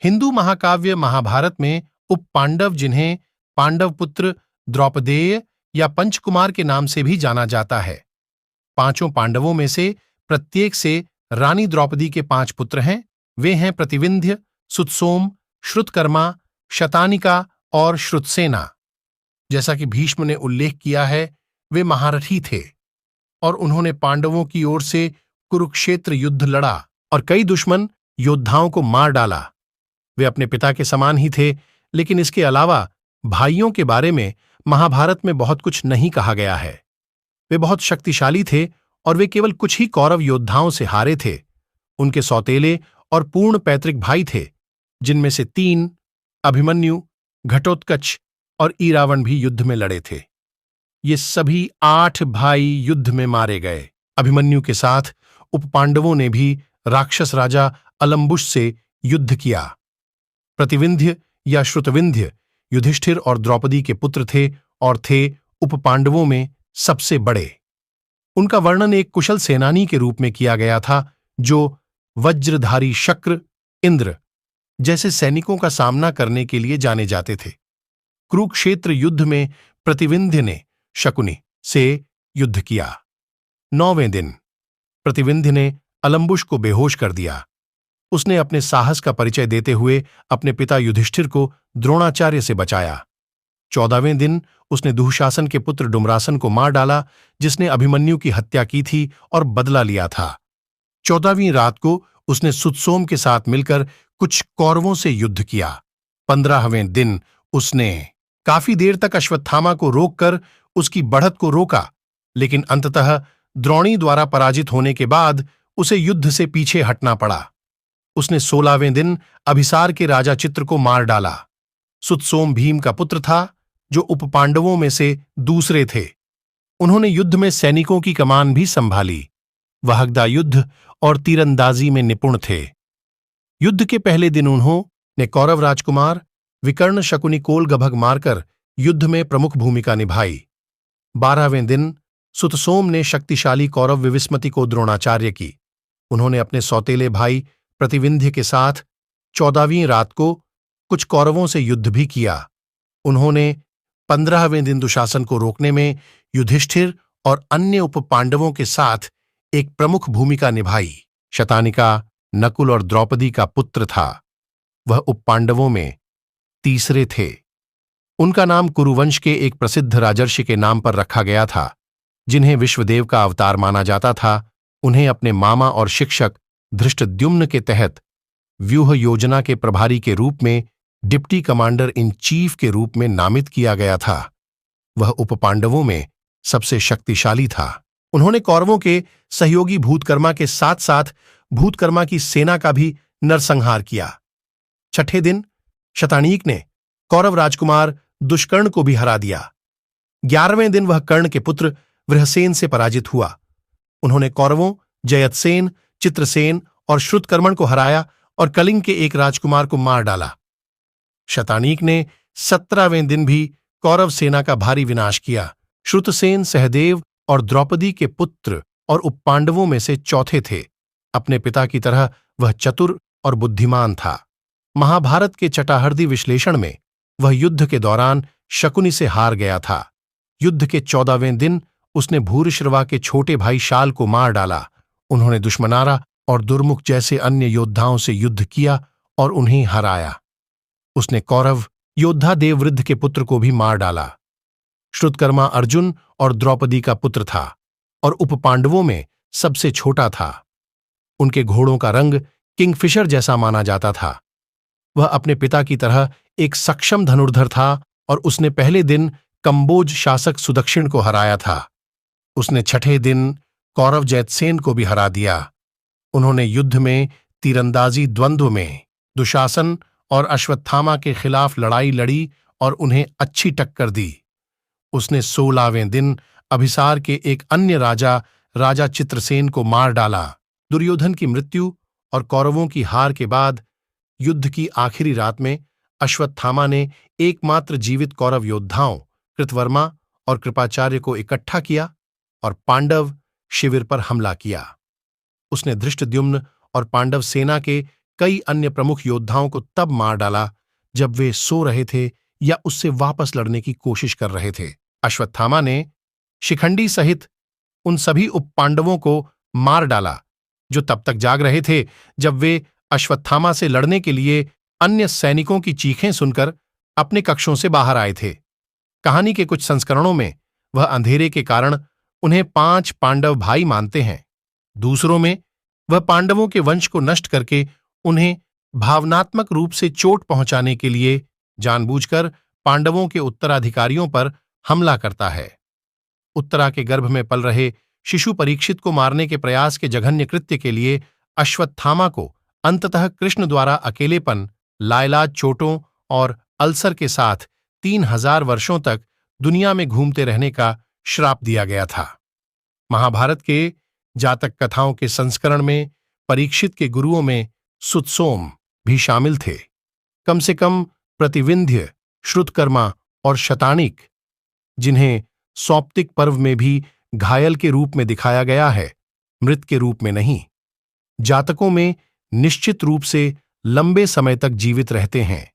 हिंदू महाकाव्य महाभारत में उप पांडव, जिन्हें पांडव पुत्र, द्रौपदेय या पंचकुमार के नाम से भी जाना जाता है। पांचों पांडवों में से प्रत्येक से रानी द्रौपदी के 5 पुत्र हैं। वे हैं प्रतिविंध्य, सुतसोम, श्रुतकर्मा, शतानिका और श्रुतसेना। जैसा कि भीष्म ने उल्लेख किया है, वे महारथी थे और उन्होंने पांडवों की ओर से कुरुक्षेत्र युद्ध लड़ा और कई दुश्मन योद्धाओं को मार डाला। वे अपने पिता के समान ही थे, लेकिन इसके अलावा भाइयों के बारे में महाभारत में बहुत कुछ नहीं कहा गया है। वे बहुत शक्तिशाली थे और वे केवल कुछ ही कौरव योद्धाओं से हारे थे। उनके सौतेले और पूर्ण पैतृक भाई थे, जिनमें से 3 अभिमन्यु, घटोत्कच और इरावण भी युद्ध में लड़े थे। ये सभी 8 भाई युद्ध में मारे गए। अभिमन्यु के साथ उपपांडवों ने भी राक्षस राजा अलम्बुश से युद्ध किया। प्रतिविंध्य या श्रुतविंध्य युधिष्ठिर और द्रौपदी के पुत्र थे और थे उपपांडवों में सबसे बड़े। उनका वर्णन एक कुशल सेनानी के रूप में किया गया था, जो वज्रधारी शक्र, इंद्र जैसे सैनिकों का सामना करने के लिए जाने जाते थे। कुरुक्षेत्र युद्ध में प्रतिविंध्य ने शकुनी से युद्ध किया। 9वें दिन प्रतिविंध्य ने अलम्बुश को बेहोश कर दिया। उसने अपने साहस का परिचय देते हुए अपने पिता युधिष्ठिर को द्रोणाचार्य से बचाया। 14वें दिन उसने दुःशासन के पुत्र डुम्रासन को मार डाला, जिसने अभिमन्यु की हत्या की थी और बदला लिया था। 14वीं रात को उसने सुतसोम के साथ मिलकर कुछ कौरवों से युद्ध किया। 15वें दिन उसने काफी देर तक अश्वत्थामा को रोककर उसकी बढ़त को रोका, लेकिन अंततः द्रोणी द्वारा पराजित होने के बाद उसे युद्ध से पीछे हटना पड़ा। उसने 16वें दिन अभिसार के राजा चित्र को मार डाला। सुतसोम भीम का पुत्र था, जो उपपांडवों में से दूसरे थे। उन्होंने युद्ध में सैनिकों की कमान भी संभाली। वह गदा और तीरंदाजी में निपुण थे। युद्ध के पहले दिन उन्होंने कौरव राजकुमार विकर्ण शकुनी कोल गभग मारकर युद्ध में प्रमुख भूमिका निभाई। 12वें दिन सुतसोम ने शक्तिशाली कौरव विविस्मति को द्रोणाचार्य की। उन्होंने अपने सौतेले भाई प्रतिविंध्य के साथ 14वीं रात को कुछ कौरवों से युद्ध भी किया। उन्होंने 15वें दिन दुशासन को रोकने में युधिष्ठिर और अन्य उपपांडवों के साथ एक प्रमुख भूमिका निभाई। शतानिका नकुल और द्रौपदी का पुत्र था। वह उपपांडवों में तीसरे थे। उनका नाम कुरुवंश के एक प्रसिद्ध राजर्षि के नाम पर रखा गया था, जिन्हें विश्वदेव का अवतार माना जाता था। उन्हें अपने मामा और शिक्षक धृष्टद्युम्न के तहत व्यूह योजना के प्रभारी के रूप में डिप्टी कमांडर इन चीफ के रूप में नामित किया गया था। वह उपपांडवों में सबसे शक्तिशाली था। उन्होंने कौरवों के सहयोगी भूतकर्मा के साथ साथ भूतकर्मा की सेना का भी नरसंहार किया। 6ठे दिन शतानीक ने कौरव राजकुमार दुष्कर्ण को भी हरा दिया। 11वें दिन वह कर्ण के पुत्र वृहसेन से पराजित हुआ। उन्होंने कौरवों जयतसेन, चित्रसेन और श्रुतकर्मण को हराया और कलिंग के एक राजकुमार को मार डाला। शतानीक ने 17वें दिन भी कौरव सेना का भारी विनाश किया। श्रुतसेन सहदेव और द्रौपदी के पुत्र और उपपांडवों में से चौथे थे। अपने पिता की तरह वह चतुर और बुद्धिमान था। महाभारत के चटाहर्दी विश्लेषण में वह युद्ध के दौरान शकुनी से हार गया था। युद्ध के 14वें दिन उसने भूरिश्रवा के छोटे भाई शाल को मार डाला। उन्होंने दुश्मनारा और दुर्मुख जैसे अन्य योद्धाओं से युद्ध किया और उन्हें हराया। उसने कौरव योद्धा देववृद्ध के पुत्र को भी मार डाला। श्रुतकर्मा अर्जुन और द्रौपदी का पुत्र था और उपपांडवों में सबसे छोटा था। उनके घोड़ों का रंग किंगफिशर जैसा माना जाता था। वह अपने पिता की तरह एक सक्षम धनुर्धर था और उसने पहले दिन कंबोज शासक सुदक्षिण को हराया था। उसने 6ठे दिन कौरव जयतसेन को भी हरा दिया। उन्होंने युद्ध में तीरंदाजी द्वंद्व में दुशासन और अश्वत्थामा के खिलाफ लड़ाई लड़ी और उन्हें अच्छी टक्कर दी। उसने 16वें दिन अभिसार के एक अन्य राजा चित्रसेन को मार डाला। दुर्योधन की मृत्यु और कौरवों की हार के बाद युद्ध की आखिरी रात में अश्वत्थामा ने एकमात्र जीवित कौरव योद्धाओं कृतवर्मा और कृपाचार्य को इकट्ठा किया और पांडव शिविर पर हमला किया। उसने धृष्टद्युम्न और पांडव सेना के कई अन्य प्रमुख योद्धाओं को तब मार डाला जब वे सो रहे थे या उससे वापस लड़ने की कोशिश कर रहे थे। अश्वत्थामा ने शिखंडी सहित उन सभी उपपांडवों को मार डाला जो तब तक जाग रहे थे जब वे अश्वत्थामा से लड़ने के लिए अन्य सैनिकों की चीखें सुनकर अपने कक्षों से बाहर आए थे। कहानी के कुछ संस्करणों में वह अंधेरे के कारण उन्हें 5 पांडव भाई मानते हैं, दूसरों में वह पांडवों के वंश को नष्ट करके उन्हें भावनात्मक रूप से चोट पहुंचाने के लिए जानबूझकर पांडवों के उत्तराधिकारियों पर हमला करता है। उत्तरा के गर्भ में पल रहे शिशु परीक्षित को मारने के प्रयास के जघन्य कृत्य के लिए अश्वत्थामा को अंततः कृष्ण द्वारा अकेलेपन, लाइलाज चोटों और अल्सर के साथ 3000 वर्षों तक दुनिया में घूमते रहने का श्राप दिया गया था। महाभारत के जातक कथाओं के संस्करण में परीक्षित के गुरुओं में सुतसोम भी शामिल थे। कम से कम प्रतिविंध्य, श्रुतकर्मा और शतानिक, जिन्हें सौप्तिक पर्व में भी घायल के रूप में दिखाया गया है, मृत के रूप में नहीं, जातकों में निश्चित रूप से लंबे समय तक जीवित रहते हैं।